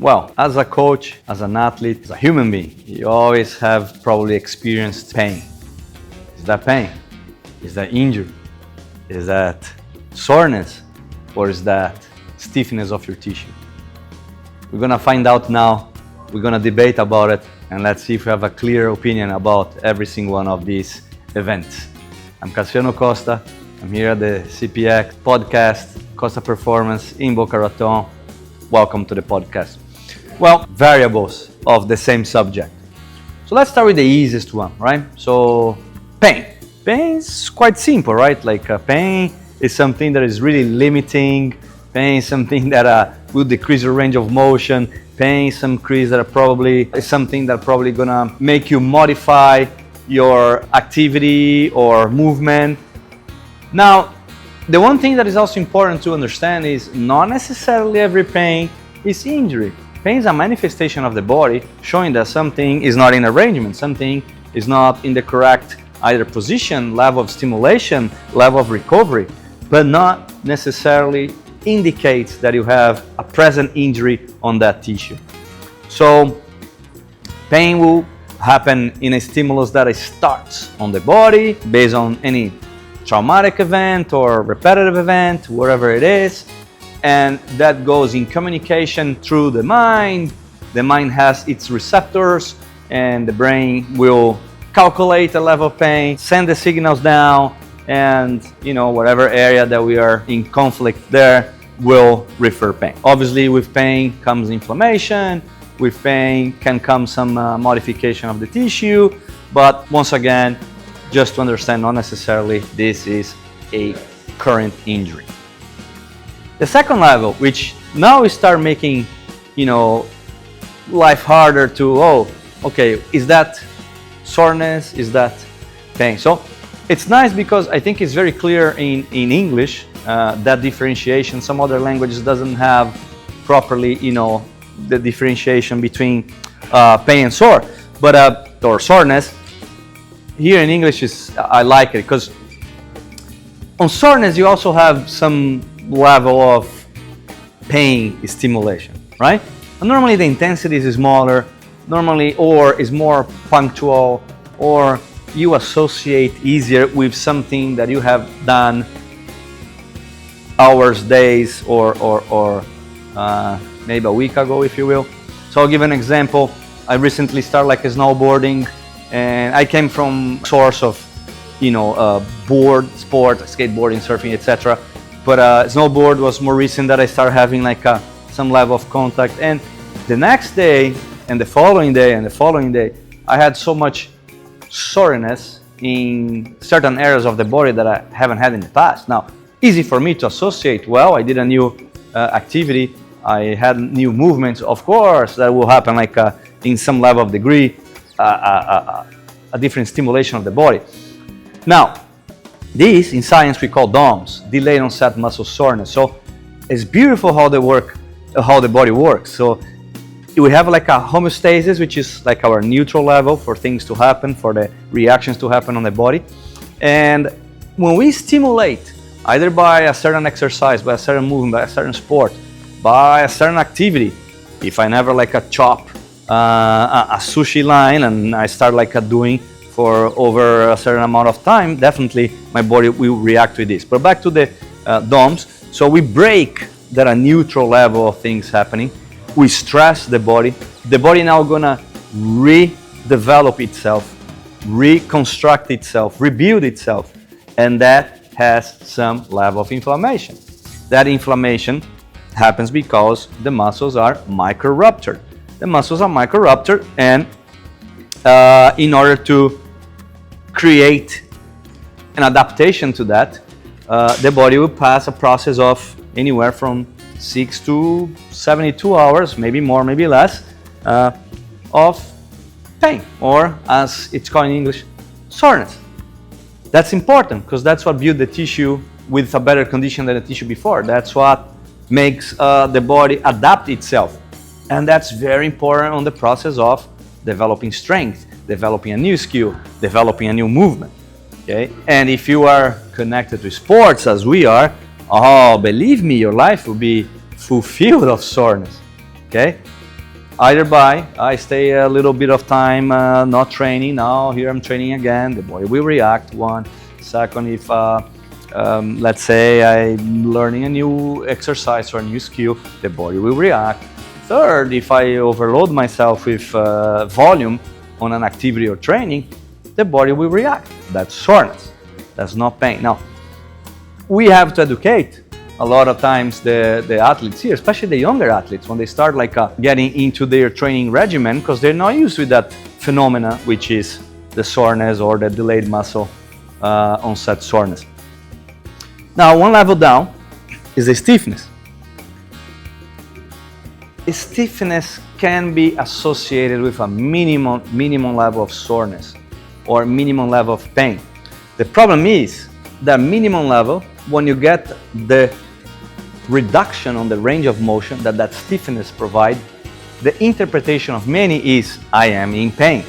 Well, as a coach, as an athlete, as a human being, you always have probably experienced pain. Is that pain? Is that injury? Is that soreness? Or is that stiffness of your tissue? We're gonna find out now. We're gonna debate about it, and let's see if we have a clear opinion about every single one of these events. I'm Cassiano Costa. I'm here at the CPX Podcast, Costa Performance in Boca Raton. Welcome to the podcast. Well, variables of the same subject. So let's start with the easiest one, right? So pain. Pain is quite simple, right? Like pain is something that is really limiting. Pain is something that will decrease your range of motion. Pain is something that probably gonna make you modify your activity or movement. Now, the one thing that is also important to understand is not necessarily every pain is injury. Pain is a manifestation of the body showing that something is not in arrangement, something is not in the correct either position, level of stimulation, level of recovery, but not necessarily indicates that you have a present injury on that tissue. So pain will happen in a stimulus that starts on the body based on any traumatic event or repetitive event, whatever it is, and that goes in communication through the mind. The mind has its receptors, and the brain will calculate the level of pain, send the signals down, and whatever area that we are in conflict there will refer pain. Obviously, with pain comes inflammation. With pain can come some modification of the tissue, but once again, just to understand, not necessarily this is a current injury. The second level, which now we start making, life harder to, is that soreness? Is that pain? So it's nice because I think it's very clear in English, that differentiation. Some other languages doesn't have properly, the differentiation between pain and sore, or soreness. Here in English I like it because on soreness you also have some level of pain stimulation, right? And normally the intensity is smaller, or is more punctual, or you associate easier with something that you have done hours, days, or maybe a week ago, if you will. So I'll give an example. I recently started snowboarding, and I came from source of board sport, skateboarding, surfing, etc. But snowboard was more recent that I started having some level of contact. And the next day and the following day and the following day, I had so much soreness in certain areas of the body that I haven't had in the past. Now, easy for me to associate. Well, I did a new activity. I had new movements. Of course, that will happen in some level of degree, a different stimulation of the body. Now, this in science we call DOMS, delayed onset muscle soreness. So it's beautiful how the body works. So we have a homeostasis, which is our neutral level for things to happen, for the reactions to happen on the body. And when we stimulate, either by a certain exercise, by a certain movement, by a certain sport, by a certain activity, if I never chop a sushi line and I start doing for over a certain amount of time, definitely my body will react with this. But back to the DOMS, so we break that a neutral level of things happening. We stress the body now gonna redevelop itself, reconstruct itself, rebuild itself, and that has some level of inflammation. That inflammation happens because the muscles are micro-ruptured. The muscles are micro-ruptured, and in order to create an adaptation to that, the body will pass a process of anywhere from 6 to 72 hours, maybe more, maybe less, of pain, or as it's called in English, soreness. That's important because that's what builds the tissue with a better condition than the tissue before. That's what makes the body adapt itself. And that's very important on the process of developing strength, developing a new skill, developing a new movement. Okay? And if you are connected to sports as we are, believe me, your life will be fulfilled of soreness. Okay? Either by I stay a little bit of time not training, now here I'm training again, the body will react. One. Second, if let's say I'm learning a new exercise or a new skill, the body will react. Third, if I overload myself with volume on an activity or training, the body will react. That's soreness. That's not pain. Now, we have to educate a lot of times the athletes here, especially the younger athletes, when they start getting into their training regimen, because they're not used to that phenomena, which is the soreness or the delayed muscle onset soreness. Now, one level down is the stiffness. Stiffness can be associated with a minimum level of soreness or minimum level of pain. The problem is that minimum level, when you get the reduction on the range of motion that stiffness provides, the interpretation of many is, I am in pain.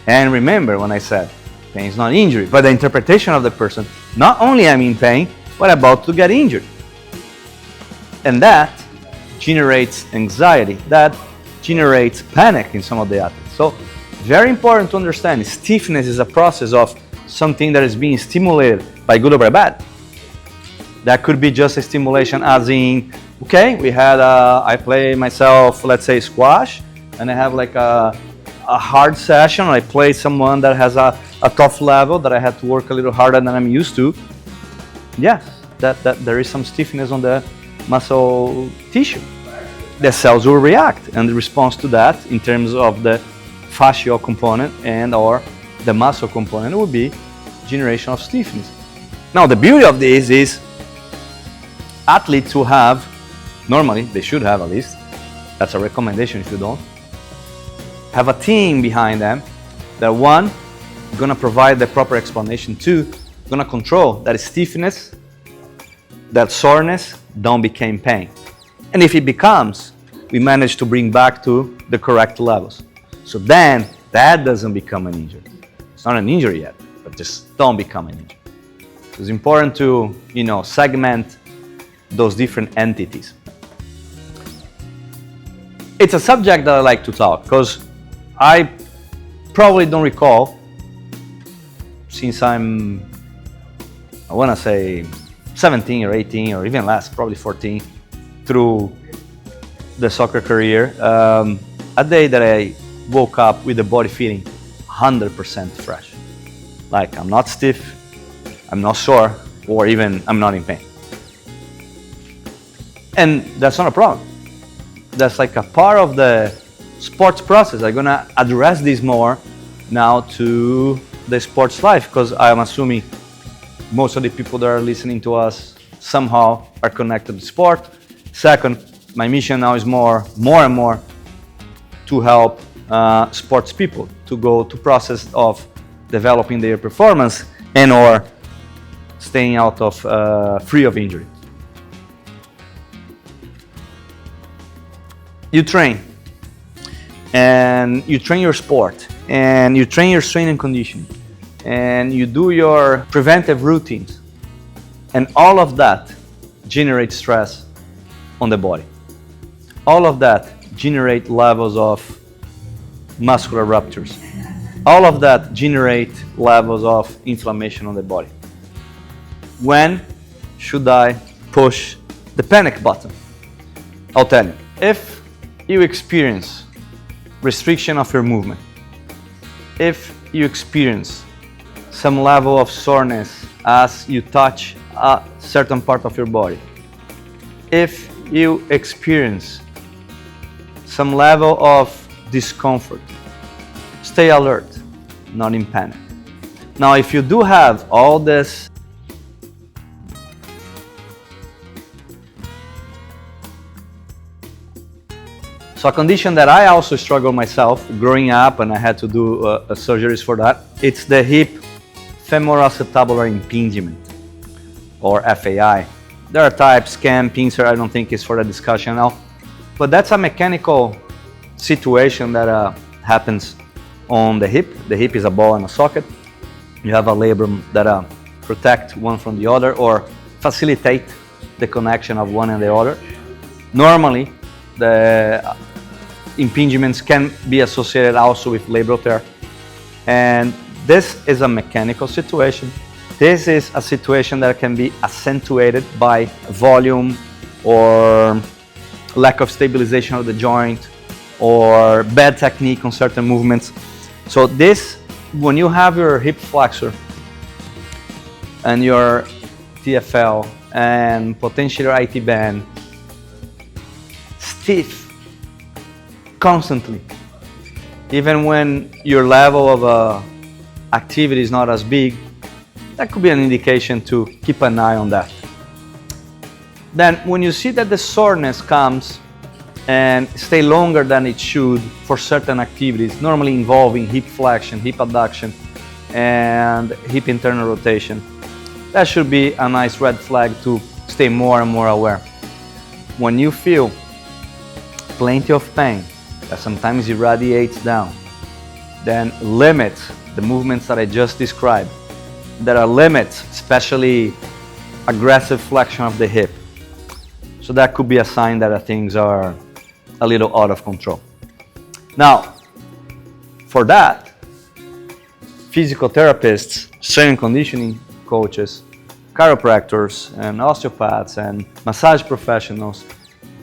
And remember when I said, pain is not injury, but the interpretation of the person, not only I'm in pain, but about to get injured. And that generates anxiety, that generates panic in some of the athletes. So very important to understand, stiffness is a process of something that is being stimulated by good or by bad. That could be just a stimulation as in, okay, I play myself, let's say squash, and I have like a hard session, I play someone that has a tough level that I had to work a little harder than I'm used to. Yes, that there is some stiffness on the muscle tissue. The cells will react, and the response to that in terms of the fascial component and or the muscle component will be generation of stiffness. Now the beauty of this is athletes who have, normally they should have at least, that's a recommendation if you don't, have a team behind them that one, gonna provide the proper explanation, two, gonna control that stiffness, that soreness don't become pain. And if it becomes, we manage to bring back to the correct levels. So then that doesn't become an injury. It's not an injury yet, but just don't become an injury. It's important to, segment those different entities. It's a subject that I like to talk because I probably don't recall, since I want to say 17 or 18 or even less, probably 14, through the soccer career, a day that I woke up with the body feeling 100% fresh. Like I'm not stiff, I'm not sore, or even I'm not in pain. And that's not a problem. That's like a part of the sports process. I'm gonna address this more now to the sports life, because I'm assuming most of the people that are listening to us somehow are connected to sport. Second, my mission now is more and more to help sports people to go to process of developing their performance and or staying out of free of injury. You train, and you train your sport, and you train your strength and conditioning, and you do your preventive routines, and all of that generates stress on the body. All of that generate levels of muscular ruptures. All of that generate levels of inflammation on the body. When should I push the panic button? I'll tell you. If you experience restriction of your movement, if you experience some level of soreness as you touch a certain part of your body, if you experience some level of discomfort, stay alert, not in panic. Now, if you do have all this So a condition that I also struggle myself growing up, and I had to do surgeries for that, it's the hip femoroacetabular impingement, or FAI. There are types, cam, pincer, I don't think it's for the discussion now, but that's a mechanical situation that happens on the hip. The hip is a ball and a socket. You have a labrum that protect one from the other or facilitate the connection of one and the other. Normally, the impingements can be associated also with labral tear. And this is a mechanical situation. This is a situation that can be accentuated by volume or lack of stabilization of the joint or bad technique on certain movements. So this, when you have your hip flexor and your TFL and potentially your IT band stiff constantly, even when your level of activity is not as big, that could be an indication to keep an eye on that. Then when you see that the soreness comes and stay longer than it should for certain activities, normally involving hip flexion, hip adduction, and hip internal rotation, that should be a nice red flag to stay more and more aware. When you feel plenty of pain that sometimes irradiates down, then limit the movements that I just described. There are limits, especially aggressive flexion of the hip. So that could be a sign that things are a little out of control. Now, for that, physical therapists, strength and conditioning coaches, chiropractors and osteopaths and massage professionals,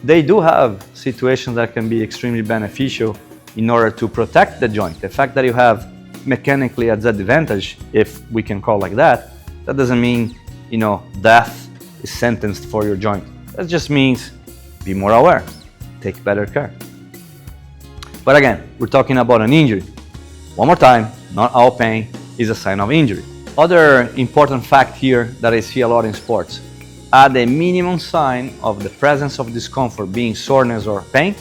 they do have situations that can be extremely beneficial in order to protect the joint. The fact that you have mechanically a disadvantage, if we can call like that, that doesn't mean, death is sentenced for your joint. That just means be more aware, take better care. But again, we're talking about an injury. One more time, not all pain is a sign of injury. Other important fact here that I see a lot in sports, at the minimum sign of the presence of discomfort being soreness or pain,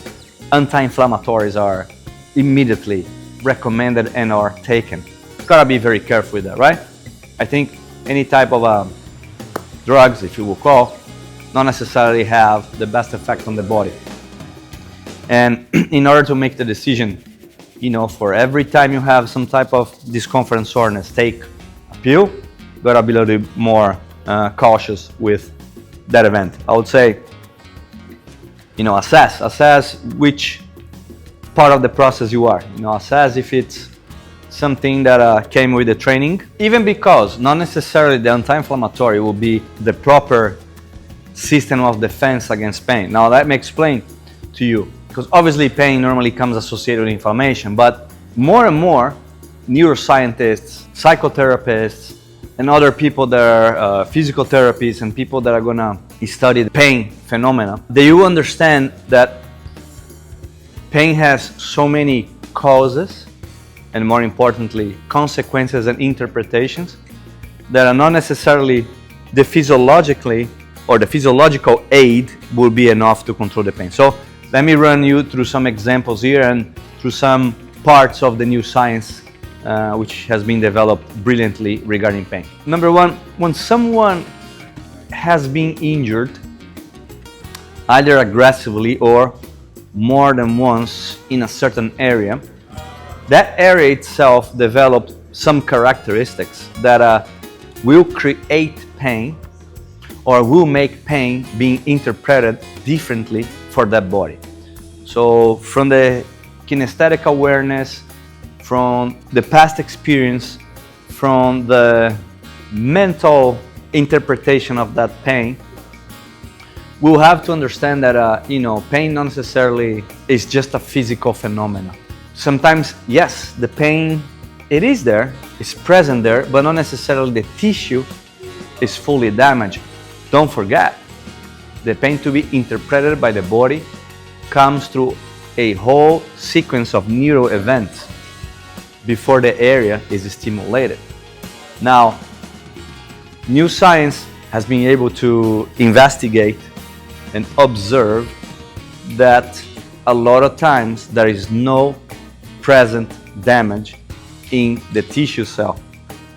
anti-inflammatories are immediately recommended and are taken. Gotta be very careful with that, right? I think any type of drugs, if you will call, not necessarily have the best effect on the body. And in order to make the decision, for every time you have some type of discomfort and soreness, take a pill. You gotta be a little bit more cautious with that event. I would say, assess which part of the process you are. Assess if it's something that came with the training, even because not necessarily the anti-inflammatory will be the proper system of defense against pain. Now that may explain to you, because obviously pain normally comes associated with inflammation, but more and more neuroscientists, psychotherapists, and other people that are physical therapists and people that are gonna study the pain phenomena, they will understand that pain has so many causes and, more importantly, consequences and interpretations that are not necessarily the physiological aid will be enough to control the pain. So let me run you through some examples here and through some parts of the new science which has been developed brilliantly regarding pain. Number one, when someone has been injured, either aggressively or more than once in a certain area, that area itself developed some characteristics that will create pain or will make pain being interpreted differently for that body. So from the kinesthetic awareness, from the past experience, from the mental interpretation of that pain, we'll have to understand that pain not necessarily is just a physical phenomenon. Sometimes, yes, the pain, it is there, it's present there, but not necessarily the tissue is fully damaged. Don't forget, the pain to be interpreted by the body comes through a whole sequence of neuro events before the area is stimulated. Now, new science has been able to investigate and observe that a lot of times there is no present damage in the tissue cell,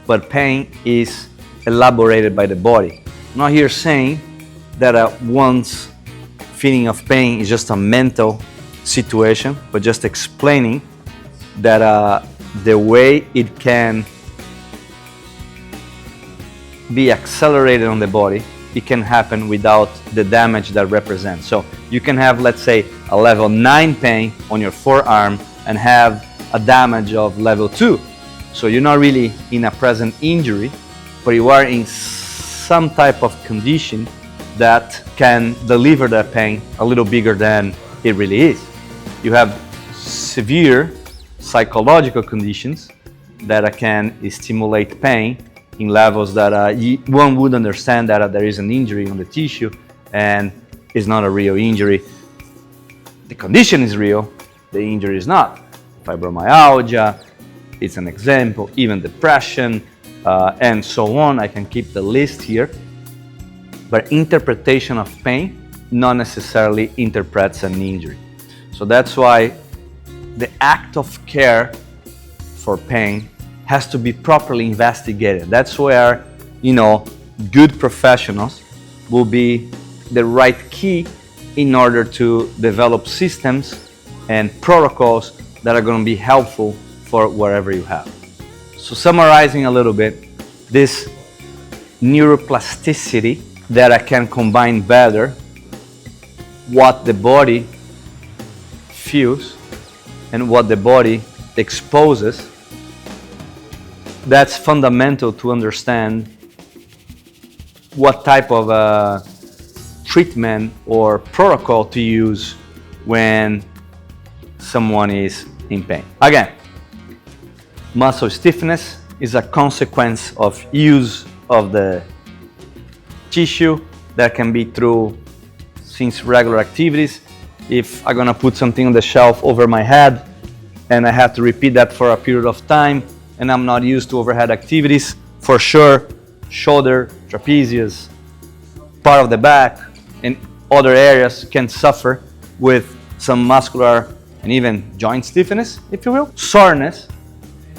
but pain is elaborated by the body. I'm not here saying that one's feeling of pain is just a mental situation, but just explaining that the way it can be accelerated on the body it can happen without the damage that represents. So you can have, let's say, a level 9 pain on your forearm and have a damage of level 2. So you're not really in a present injury, but you are in some type of condition that can deliver that pain a little bigger than it really is. You have severe psychological conditions that can stimulate pain in levels that one would understand that there is an injury on the tissue and it's not a real injury. The condition is real, the injury is not. Fibromyalgia, it's an example, even depression, and so on. I can keep the list here. But interpretation of pain not necessarily interprets an injury. So that's why the act of care for pain has to be properly investigated. That's where, good professionals will be the right key in order to develop systems and protocols that are going to be helpful for whatever you have. So summarizing a little bit, this neuroplasticity that I can combine better what the body feels and what the body exposes, that's fundamental to understand what type of treatment or protocol to use when someone is in pain. Again, muscle stiffness is a consequence of use of the tissue that can be through since regular activities. If I'm gonna put something on the shelf over my head and I have to repeat that for a period of time and I'm not used to overhead activities, for sure, shoulder, trapezius, part of the back, and other areas can suffer with some muscular and even joint stiffness, if you will. Soreness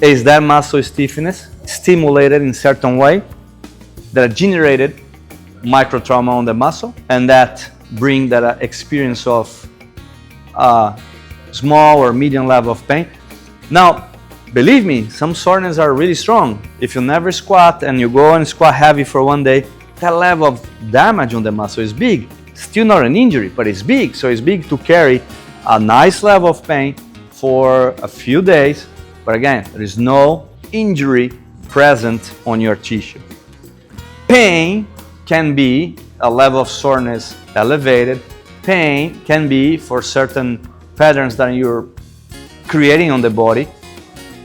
is that muscle stiffness stimulated in certain way that generated micro trauma on the muscle, and that bring that experience of small or medium level of pain. Now, believe me, some soreness are really strong. If you never squat and you go and squat heavy for one day, that level of damage on the muscle is big. Still not an injury, but it's big. So it's big to carry a nice level of pain for a few days. But again, there is no injury present on your tissue. Pain can be a level of soreness elevated. Pain can be for certain patterns that you're creating on the body.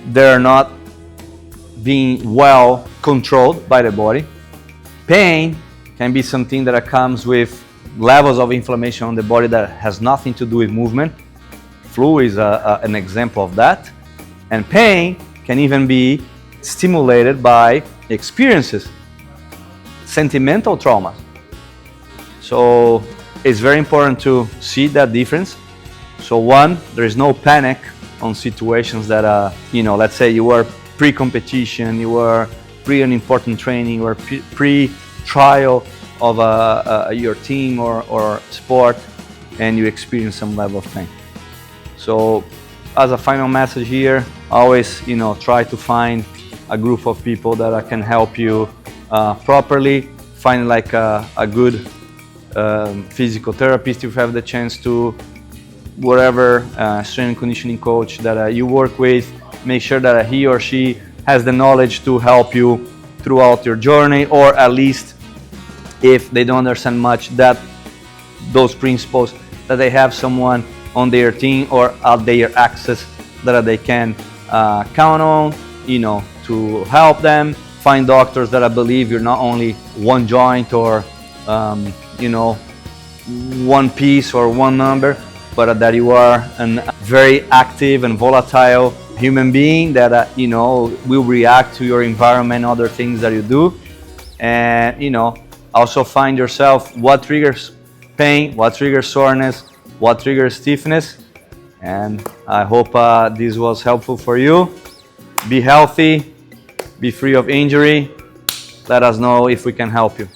They're not being well controlled by the body. Pain can be something that comes with levels of inflammation on the body that has nothing to do with movement. Flu is an example of that. And pain can even be stimulated by experiences, sentimental traumas. So it's very important to see that difference. So one, there is no panic on situations that, let's say you were pre-competition, you were pre an important training, or pre-trial of your team or sport, and you experience some level of pain. So as a final message here, always, try to find a group of people that can help you properly. Find like a good physical therapist if you have the chance to, whatever strength and conditioning coach that you work with. Make sure that he or she has the knowledge to help you throughout your journey, or at least if they don't understand much, that those principles, that they have someone on their team or at their access that they can count on, to help them. Find doctors that I believe you're not only one joint or one piece or one number, but that you are a very active and volatile human being that will react to your environment, other things that you do. And also find yourself what triggers pain, what triggers soreness, what triggers stiffness. And I hope this was helpful for you. Be healthy, be free of injury. Let us know if we can help you.